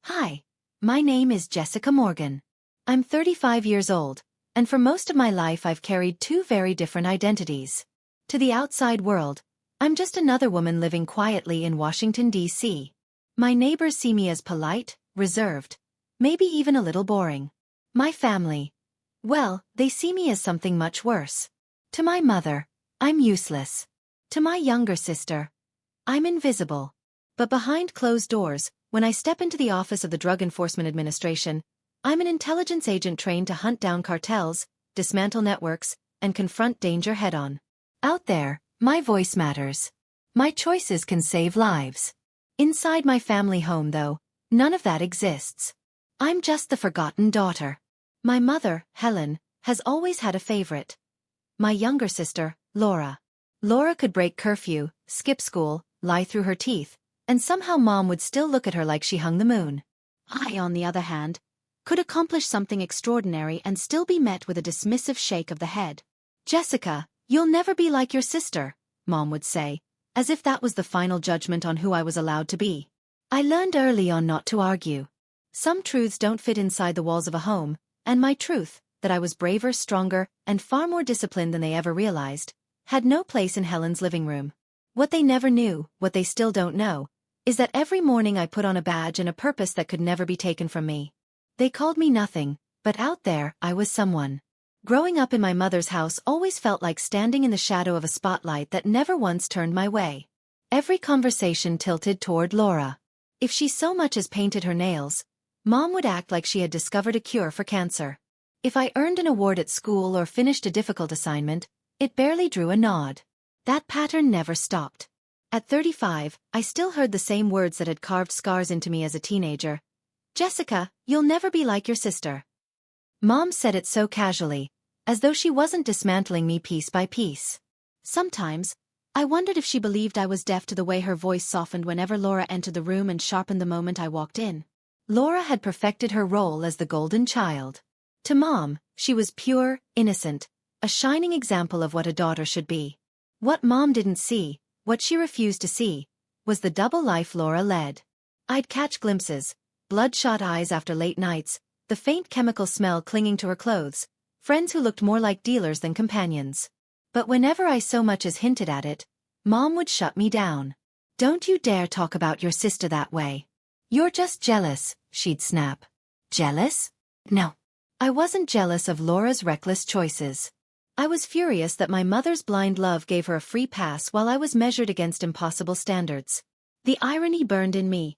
Hi, my name is Jessica Morgan. I'm 35 years old, and for most of my life I've carried two very different identities. To the outside world, I'm just another woman living quietly in Washington, D.C. My neighbors see me as polite, reserved, maybe even a little boring. My family, well, they see me as something much worse. To my mother, I'm useless. To my younger sister, I'm invisible. But behind closed doors, when I step into the office of the Drug Enforcement Administration, I'm an intelligence agent trained to hunt down cartels, dismantle networks, and confront danger head-on. Out there, my voice matters. My choices can save lives. Inside my family home, though, none of that exists. I'm just the forgotten daughter. My mother, Helen, has always had a favorite. My younger sister, Laura. Laura could break curfew, skip school, lie through her teeth, and somehow Mom would still look at her like she hung the moon. I, on the other hand, could accomplish something extraordinary and still be met with a dismissive shake of the head. Jessica, you'll never be like your sister, Mom would say, as if that was the final judgment on who I was allowed to be. I learned early on not to argue. Some truths don't fit inside the walls of a home, and my truth, that I was braver, stronger, and far more disciplined than they ever realized, had no place in Helen's living room. What they never knew, what they still don't know, is that every morning I put on a badge and a purpose that could never be taken from me. They called me nothing, but out there, I was someone. Growing up in my mother's house always felt like standing in the shadow of a spotlight that never once turned my way. Every conversation tilted toward Laura. If she so much as painted her nails, Mom would act like she had discovered a cure for cancer. If I earned an award at school or finished a difficult assignment, it barely drew a nod. That pattern never stopped. At 35, I still heard the same words that had carved scars into me as a teenager. Jessica, you'll never be like your sister. Mom said it so casually, as though she wasn't dismantling me piece by piece. Sometimes, I wondered if she believed I was deaf to the way her voice softened whenever Laura entered the room and sharpened the moment I walked in. Laura had perfected her role as the golden child. To Mom, she was pure, innocent, a shining example of what a daughter should be. What Mom didn't see, what she refused to see, was the double life Laura led. I'd catch glimpses, bloodshot eyes after late nights, the faint chemical smell clinging to her clothes, friends who looked more like dealers than companions. But whenever I so much as hinted at it, Mom would shut me down. Don't you dare talk about your sister that way. You're just jealous, she'd snap. Jealous? No. I wasn't jealous of Laura's reckless choices. I was furious that my mother's blind love gave her a free pass while I was measured against impossible standards. The irony burned in me.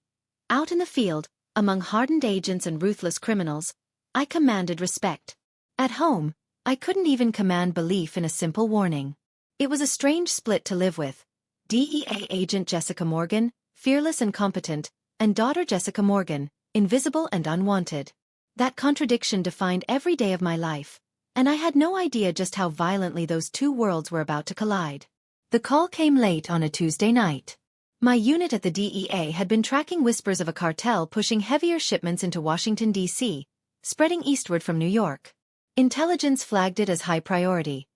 Out in the field, among hardened agents and ruthless criminals, I commanded respect. At home, I couldn't even command belief in a simple warning. It was a strange split to live with. DEA agent Jessica Morgan, fearless and competent, and daughter Jessica Morgan, invisible and unwanted. That contradiction defined every day of my life, and I had no idea just how violently those two worlds were about to collide. The call came late on a Tuesday night. My unit at the DEA had been tracking whispers of a cartel pushing heavier shipments into Washington, D.C., spreading eastward from New York. Intelligence flagged it as high priority.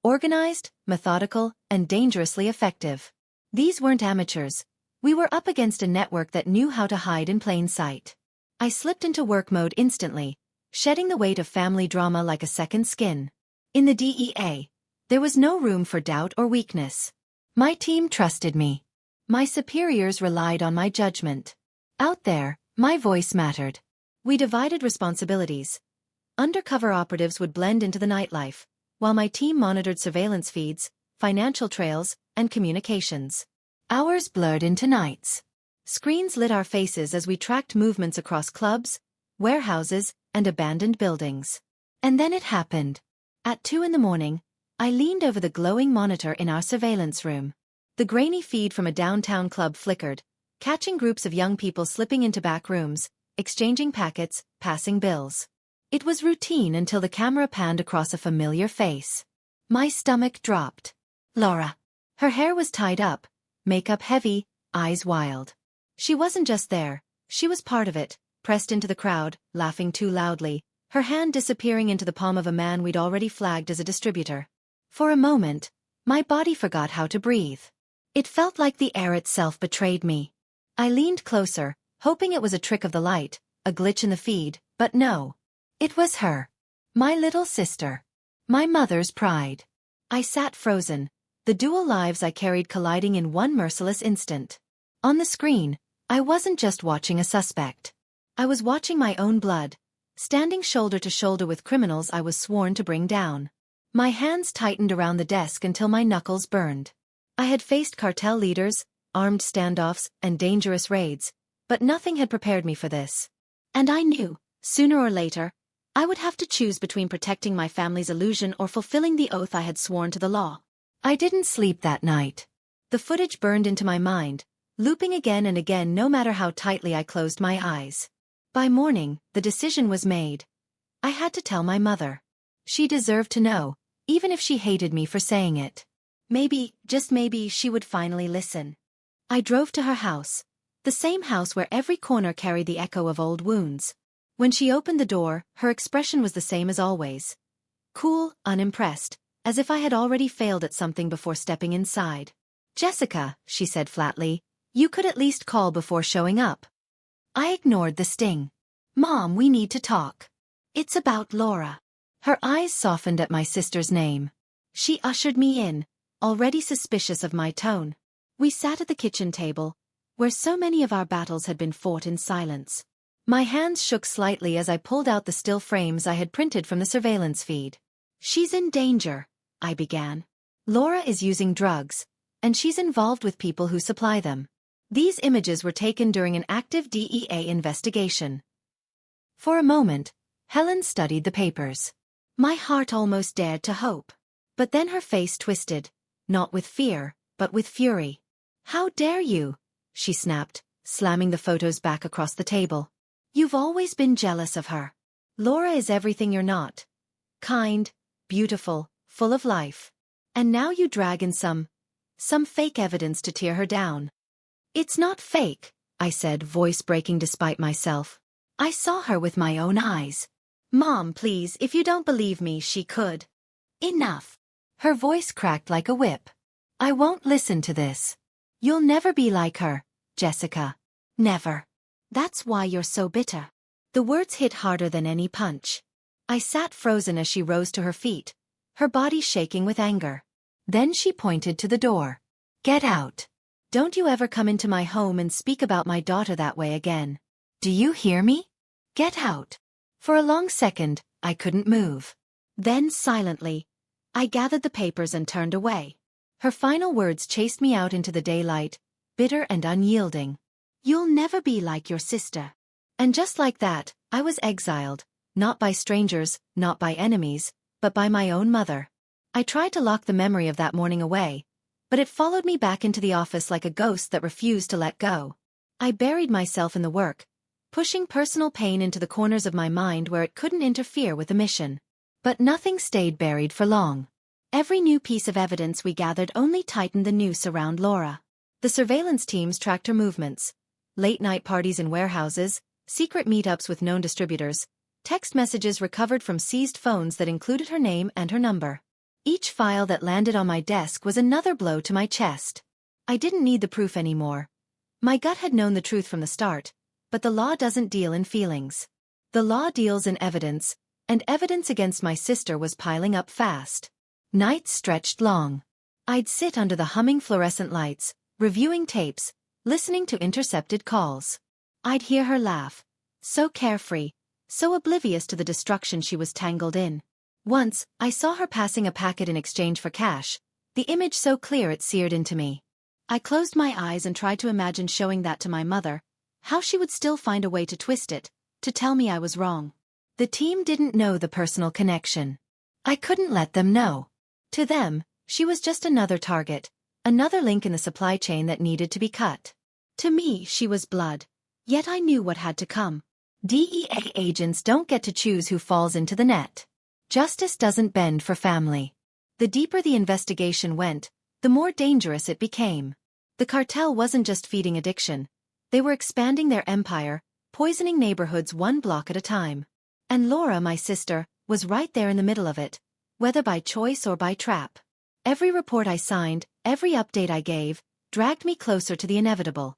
Organized, methodical, and dangerously effective. These weren't amateurs. We were up against a network that knew how to hide in plain sight. I slipped into work mode instantly, shedding the weight of family drama like a second skin. In the DEA, there was no room for doubt or weakness. My team trusted me. My superiors relied on my judgment. Out there, my voice mattered. We divided responsibilities. Undercover operatives would blend into the nightlife, while my team monitored surveillance feeds, financial trails, and communications. Hours blurred into nights. Screens lit our faces as we tracked movements across clubs, warehouses, and abandoned buildings. And then it happened. At 2 a.m, I leaned over the glowing monitor in our surveillance room. The grainy feed from a downtown club flickered, catching groups of young people slipping into back rooms, exchanging packets, passing bills. It was routine until the camera panned across a familiar face. My stomach dropped. Laura. Her hair was tied up, makeup heavy, eyes wild. She wasn't just there, she was part of it, pressed into the crowd, laughing too loudly, her hand disappearing into the palm of a man we'd already flagged as a distributor. For a moment, my body forgot how to breathe. It felt like the air itself betrayed me. I leaned closer, hoping it was a trick of the light, a glitch in the feed, but no. It was her. My little sister. My mother's pride. I sat frozen, the dual lives I carried colliding in one merciless instant. On the screen, I wasn't just watching a suspect. I was watching my own blood, standing shoulder to shoulder with criminals I was sworn to bring down. My hands tightened around the desk until my knuckles burned. I had faced cartel leaders, armed standoffs, and dangerous raids, but nothing had prepared me for this. And I knew, sooner or later, I would have to choose between protecting my family's illusion or fulfilling the oath I had sworn to the law. I didn't sleep that night. The footage burned into my mind, looping again and again no matter how tightly I closed my eyes. By morning, the decision was made. I had to tell my mother. She deserved to know, even if she hated me for saying it. Maybe, just maybe, she would finally listen. I drove to her house, the same house where every corner carried the echo of old wounds. When she opened the door, her expression was the same as always. Cool, unimpressed, as if I had already failed at something before stepping inside. "Jessica," she said flatly, "you could at least call before showing up." I ignored the sting. "Mom, we need to talk. It's about Laura." Her eyes softened at my sister's name. She ushered me in, already suspicious of my tone. We sat at the kitchen table, where so many of our battles had been fought in silence. My hands shook slightly as I pulled out the still frames I had printed from the surveillance feed. "She's in danger," I began. "Laura is using drugs, and she's involved with people who supply them." These images were taken during an active DEA investigation. For a moment, Helen studied the papers. My heart almost dared to hope. But then her face twisted, not with fear, but with fury. "How dare you?" she snapped, slamming the photos back across the table. "You've always been jealous of her. Laura is everything you're not. Kind, beautiful, full of life. And now you drag in some fake evidence to tear her down." "It's not fake," I said, voice breaking despite myself. "I saw her with my own eyes." "Mom, please, if you don't believe me, she could." "Enough." Her voice cracked like a whip. "I won't listen to this. You'll never be like her, Jessica. Never. That's why you're so bitter." The words hit harder than any punch. I sat frozen as she rose to her feet, her body shaking with anger. Then she pointed to the door. "Get out. Don't you ever come into my home and speak about my daughter that way again. Do you hear me? Get out." For a long second, I couldn't move. Then, silently, I gathered the papers and turned away. Her final words chased me out into the daylight, bitter and unyielding. "You'll never be like your sister." And just like that, I was exiled, not by strangers, not by enemies, but by my own mother. I tried to lock the memory of that morning away, but it followed me back into the office like a ghost that refused to let go. I buried myself in the work, pushing personal pain into the corners of my mind where it couldn't interfere with the mission. But nothing stayed buried for long. Every new piece of evidence we gathered only tightened the noose around Laura. The surveillance teams tracked her movements. Late-night parties in warehouses, secret meetups with known distributors, text messages recovered from seized phones that included her name and her number. Each file that landed on my desk was another blow to my chest. I didn't need the proof anymore. My gut had known the truth from the start, but the law doesn't deal in feelings. The law deals in evidence, and evidence against my sister was piling up fast. Nights stretched long. I'd sit under the humming fluorescent lights, reviewing tapes, listening to intercepted calls. I'd hear her laugh, so carefree, so oblivious to the destruction she was tangled in. Once, I saw her passing a packet in exchange for cash, the image so clear it seared into me. I closed my eyes and tried to imagine showing that to my mother, how she would still find a way to twist it, to tell me I was wrong. The team didn't know the personal connection. I couldn't let them know. To them, she was just another target, another link in the supply chain that needed to be cut. To me, she was blood. Yet I knew what had to come. DEA agents don't get to choose who falls into the net. Justice doesn't bend for family. The deeper the investigation went, the more dangerous it became. The cartel wasn't just feeding addiction. They were expanding their empire, poisoning neighborhoods one block at a time. And Laura, my sister, was right there in the middle of it, whether by choice or by trap. Every report I signed, every update I gave, dragged me closer to the inevitable.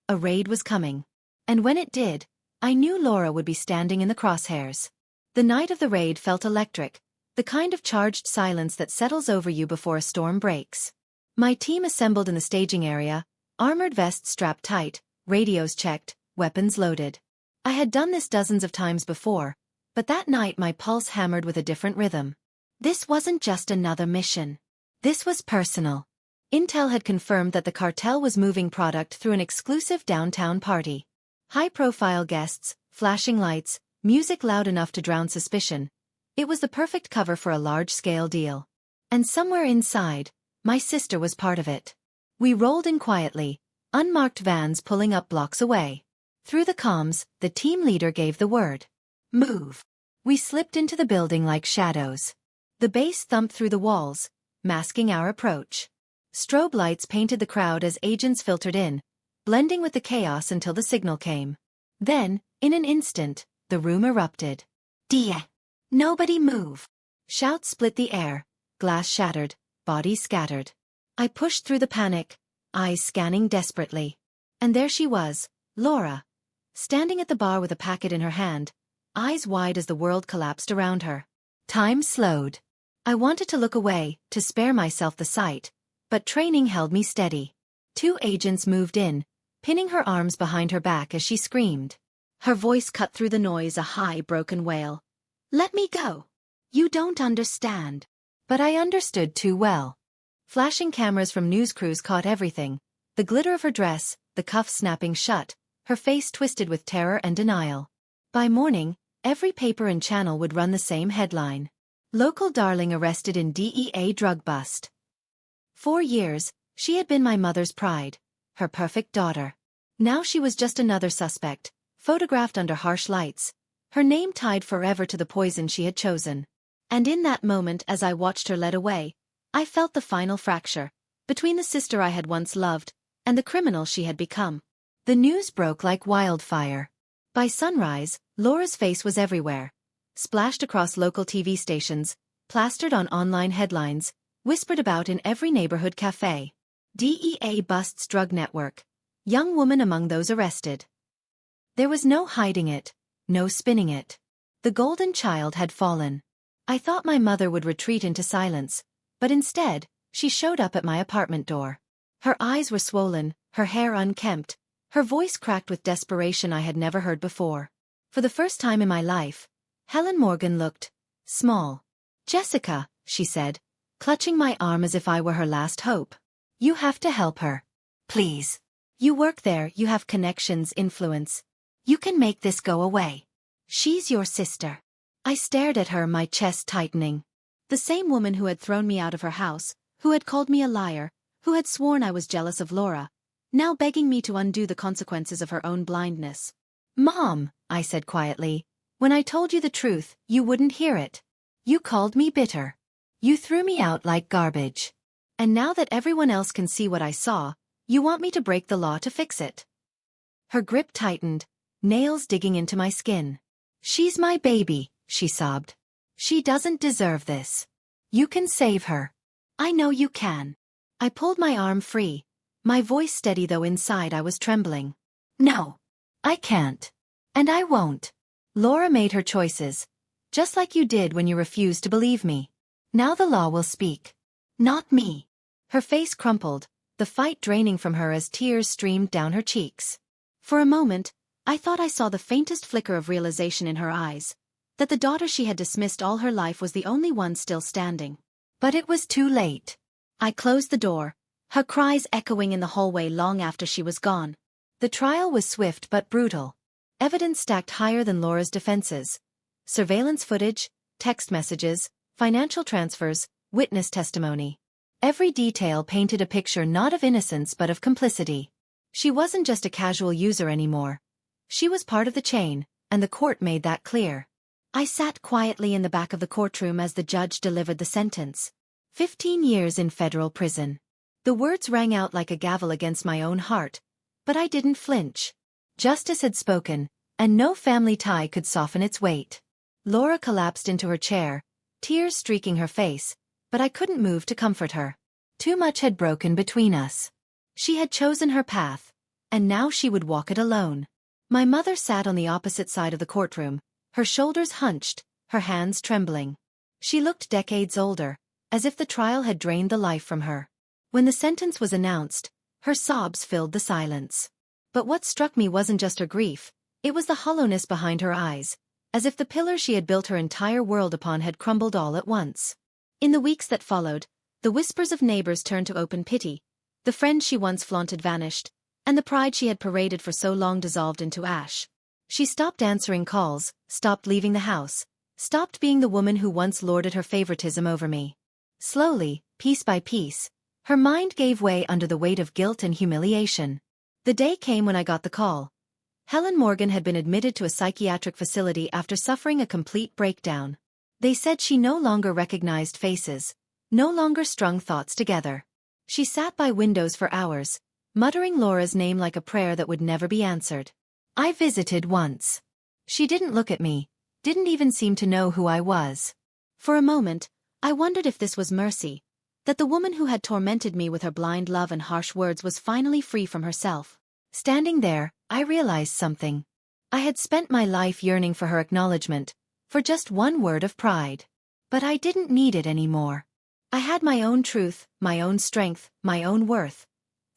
A raid was coming. And when it did, I knew Laura would be standing in the crosshairs. The night of the raid felt electric, the kind of charged silence that settles over you before a storm breaks. My team assembled in the staging area, armored vests strapped tight, radios checked, weapons loaded. I had done this dozens of times before, but that night my pulse hammered with a different rhythm. This wasn't just another mission. This was personal. Intel had confirmed that the cartel was moving product through an exclusive downtown party. High-profile guests, flashing lights, music loud enough to drown suspicion. It was the perfect cover for a large-scale deal. And somewhere inside, my sister was part of it. We rolled in quietly, unmarked vans pulling up blocks away. Through the comms, the team leader gave the word. Move. We slipped into the building like shadows. The bass thumped through the walls, masking our approach. Strobe lights painted the crowd as agents filtered in, blending with the chaos until the signal came. Then, in an instant, the room erupted. DEA. Nobody move. Shouts split the air, glass shattered, bodies scattered. I pushed through the panic, eyes scanning desperately. And there she was, Laura, standing at the bar with a packet in her hand, eyes wide as the world collapsed around her. Time slowed. I wanted to look away, to spare myself the sight, but training held me steady. 2 agents moved in, pinning her arms behind her back as she screamed. Her voice cut through the noise, a high, broken wail. Let me go. You don't understand. But I understood too well. Flashing cameras from news crews caught everything, the glitter of her dress, the cuffs snapping shut, her face twisted with terror and denial. By morning, every paper and channel would run the same headline. Local darling arrested in DEA drug bust. 4 years, she had been my mother's pride, her perfect daughter. Now she was just another suspect, photographed under harsh lights, her name tied forever to the poison she had chosen. And in that moment, as I watched her led away, I felt the final fracture, between the sister I had once loved, and the criminal she had become. The news broke like wildfire. By sunrise, Laura's face was everywhere, splashed across local TV stations, plastered on online headlines, whispered about in every neighborhood cafe. DEA busts drug network. Young woman among those arrested. There was no hiding it, no spinning it. The golden child had fallen. I thought my mother would retreat into silence, but instead, she showed up at my apartment door. Her eyes were swollen, her hair unkempt, her voice cracked with desperation I had never heard before. For the first time in my life, Helen Morgan looked small. Jessica, she said, clutching my arm as if I were her last hope. You have to help her. Please. You work there, you have connections, influence. You can make this go away. She's your sister. I stared at her, my chest tightening. The same woman who had thrown me out of her house, who had called me a liar, who had sworn I was jealous of Laura, now begging me to undo the consequences of her own blindness. Mom, I said quietly, when I told you the truth, you wouldn't hear it. You called me bitter. You threw me out like garbage. And now that everyone else can see what I saw, you want me to break the law to fix it. Her grip tightened, nails digging into my skin. She's my baby, she sobbed. She doesn't deserve this. You can save her. I know you can. I pulled my arm free, my voice steady though inside I was trembling. No. I can't. And I won't. Laura made her choices, just like you did when you refused to believe me. Now the law will speak. Not me. Her face crumpled, the fight draining from her as tears streamed down her cheeks. For a moment, I thought I saw the faintest flicker of realization in her eyes, that the daughter she had dismissed all her life was the only one still standing. But it was too late. I closed the door, her cries echoing in the hallway long after she was gone. The trial was swift but brutal. Evidence stacked higher than Laura's defenses. Surveillance footage, text messages, financial transfers, witness testimony. Every detail painted a picture not of innocence but of complicity. She wasn't just a casual user anymore. She was part of the chain, and the court made that clear. I sat quietly in the back of the courtroom as the judge delivered the sentence. 15 years in federal prison. The words rang out like a gavel against my own heart, but I didn't flinch. Justice had spoken, and no family tie could soften its weight. Laura collapsed into her chair, tears streaking her face, but I couldn't move to comfort her. Too much had broken between us. She had chosen her path, and now she would walk it alone. My mother sat on the opposite side of the courtroom, her shoulders hunched, her hands trembling. She looked decades older, as if the trial had drained the life from her. When the sentence was announced, her sobs filled the silence. But what struck me wasn't just her grief, it was the hollowness behind her eyes, as if the pillar she had built her entire world upon had crumbled all at once. In the weeks that followed, the whispers of neighbors turned to open pity, the friends she once flaunted vanished, and the pride she had paraded for so long dissolved into ash. She stopped answering calls, stopped leaving the house, stopped being the woman who once lorded her favoritism over me. Slowly, piece by piece, her mind gave way under the weight of guilt and humiliation. The day came when I got the call. Helen Morgan had been admitted to a psychiatric facility after suffering a complete breakdown. They said she no longer recognized faces, no longer strung thoughts together. She sat by windows for hours, muttering Laura's name like a prayer that would never be answered. I visited once. She didn't look at me, didn't even seem to know who I was. For a moment, I wondered if this was mercy, that the woman who had tormented me with her blind love and harsh words was finally free from herself. Standing there, I realized something. I had spent my life yearning for her acknowledgement, for just one word of pride. But I didn't need it anymore. I had my own truth, my own strength, my own worth.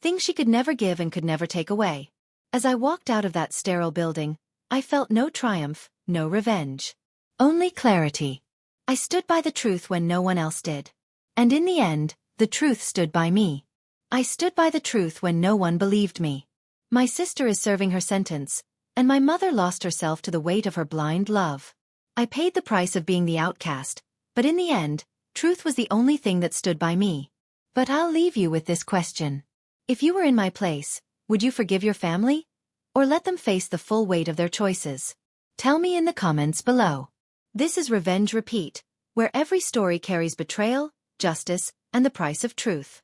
Things she could never give and could never take away. As I walked out of that sterile building, I felt no triumph, no revenge. Only clarity. I stood by the truth when no one else did. And in the end, the truth stood by me. I stood by the truth when no one believed me. My sister is serving her sentence, and my mother lost herself to the weight of her blind love. I paid the price of being the outcast, but in the end, truth was the only thing that stood by me. But I'll leave you with this question. If you were in my place, would you forgive your family? Or let them face the full weight of their choices? Tell me in the comments below. This is Revenge Repeat, where every story carries betrayal, justice, and the price of truth.